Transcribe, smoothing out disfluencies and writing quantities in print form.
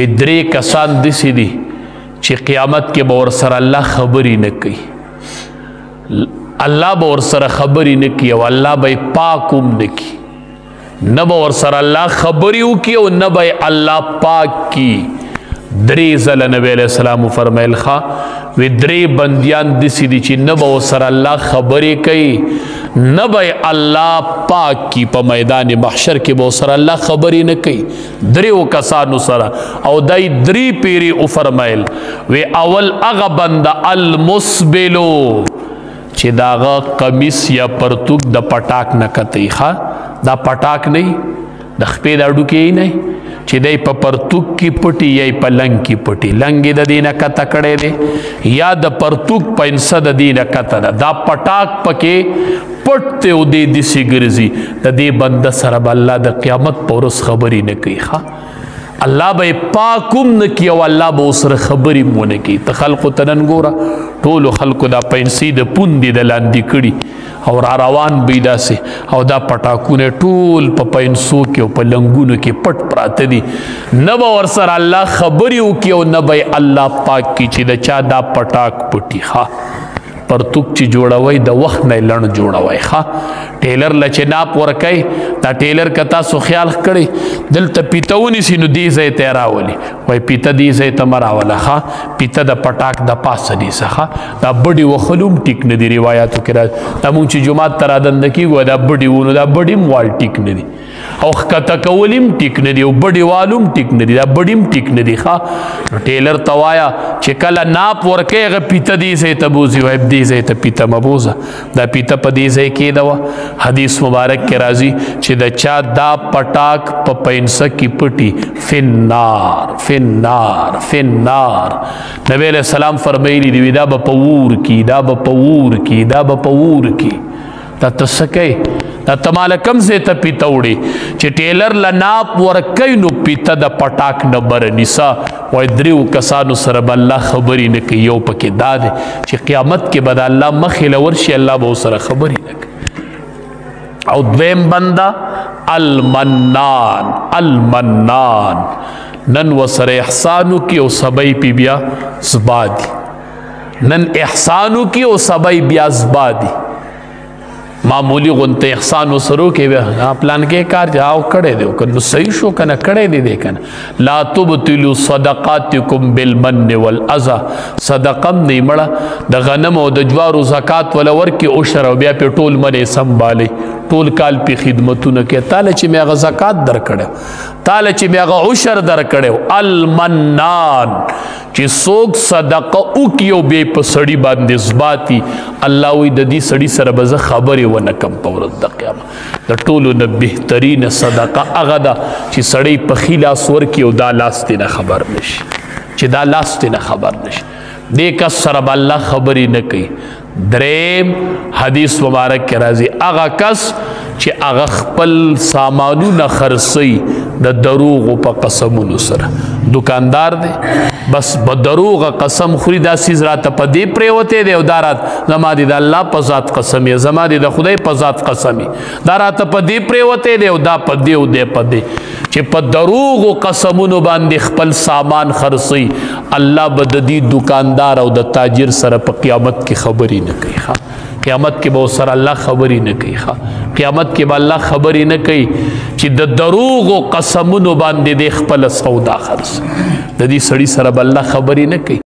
درې کسان داسې دي چې قیامت کې به ورسره الله خبرې نه کوي، الله به ورسره خبرې نه کوي او الله به یې پاک هم نه کوي، نه به ورسره الله خبرې وکړي او نه به یې الله پاک کړي. درې ځله نبی علیه السلام وفرمیل وی درې بندیان داسې دي چې نه به ورسره الله خبرې کوي نه به یې الله پاک کړي، په میدان محشر کې به ورسره الله خبرې نه کوي. دریو کسانو سره او دای درې پیرې وفرمیل وی اول هغه بنده المسبلو چې د هغه قمیص یا پرتوک د پټاک نه کتی، دا پټاک نه د خپې د هډوکې نه چې دی په پرتوک کې پټي یا په لنګ کې پټي، لنګ د دې نه کته کړی دی یا د پرتوک پنسه د دې نه کته ده، دا پټاک پکې پټ دی او دې داسې ګرځي. د دې بنده سره به الله د قیامت په ورځ خبرې نه کوي، الله به یې پاک هم نه کړي او الله به ورسره خبرې هم ونه کړي. ته خلقو ته نن ګوره ټولو خلکو دا پنسې د پوندې د لاندې کړي او را روان به داسې او دا پټاکونه ټول په پنسو کې او په لنګونو کې پټ پراته دي، نه به ورسره الله خبرې وکړي او نه به الله پاک کړي چې د چا دا پټاک پټي. پرتوک چې جوړوي د وخت نه لړ جوړوي، ټیلر له چې ناپ ورکوي دا ټیلر که تاسو خیال کړئ دلته پیته ونیسي نو دې ځای ته یې راولي، وایي پیته دې ځای ته مه راوله، پیته د پټاک د پاسه نیسه. دا بډې وهل هم ټیک نه دي، روایاتو کې راځي دا مونږ چې جومات ته رادنده کېږو دا بډې ونو دا بډې هم وال ټیک نه دي او ښکته کول هم ټیک نه دي او بډې وال هم ټیک نه دي، دا بډې هم ټیک نه دي. نو ټیلر ته وایه چې کله ناپ ورکوي هغه پیته دې ځای ته بوځي، وایي دې ځای ته پیته مه بوځه، دا پیته په دې ځای کېده وه. حدیث مبارک کې راځي چې د چا دا پټاک په پنسه کې پټي فنار فنار فنار. نبی علیہ السلام فرمایلی دی دا به په اور کې، دا به په اور کې، دا به په اور کې. دا ته څه کوې؟ دا ته ماله کوم ځای ته پیته وړې چې ټیلر له ناپ ورکوي نو پیته د پټاک نه بره نیسه. وایي دریو کسانو سره به الله خبرې نه کوي، یو پکې دا دی چې قیامت کې به د الله مخې له ورشي الله به ورسره خبرې نه کوي. او دویم بنده المنان، المنان نن ورسره احسانو کې او سبی پی بیا زبا دي، نن احسانو کې او سبی بیا زبا دي. معمولی غنته احسان وسرو کې پلان کې کار جاو کړی دی کنه صحیح شو کنه کړی دی کنه لا تبطلوا صدقاتکم بالمن والاذى. صدقم نه مړه د غنم او د جوارو زکات ولا ورکې او شر او بیا په ټول منې سنبالي ټول کال په خدمتونه کې تعالی چې مې غ زکات درکړو، تعالی چې مې غ عشر درکړو. المنان چې څوک صدقه وکړي او بیا په سړي باندې ثباتي، الله وایي د دې سړي سره به زه خبرې ونه کم په ورځ د قیامت. د ټولو نه بهترین صدقه هغه ده چې سړی په ښي لاس ورکړي او دا لاس ترې نه خبر نشي، چې دا لاس ترې نه خبر نشي. دې کس سره به الله خبرې نه کوي. دریم حدیث مبارک کې راځي هغه کس چې هغه خپل سامانونه خرڅوي د دروغو په قسمونو سره. دکاندار دی بس په دروغه قسم خوري، دا سیز راته په دې پرېوتی دی او دا رات زما دې د الله په ذات قسم یې، زما دې د خدای په ذات قسم یې، دا راته په دې پرېوتی دی او دا په دې او دی په دې چې په دروغو قسمونو باندې خپل سامان خرڅوي. الله به د دې دکاندار او د تاجر سره په قیامت کې خبرې نه کوي. قیامت کې به سره الله خبرې نه کوي. قیامت کې به الله خبرې نه کوي چې د دروغو قسمونو باندې د خپل سودا خرڅ، د دې سړي سره به الله خبرې نه کوي.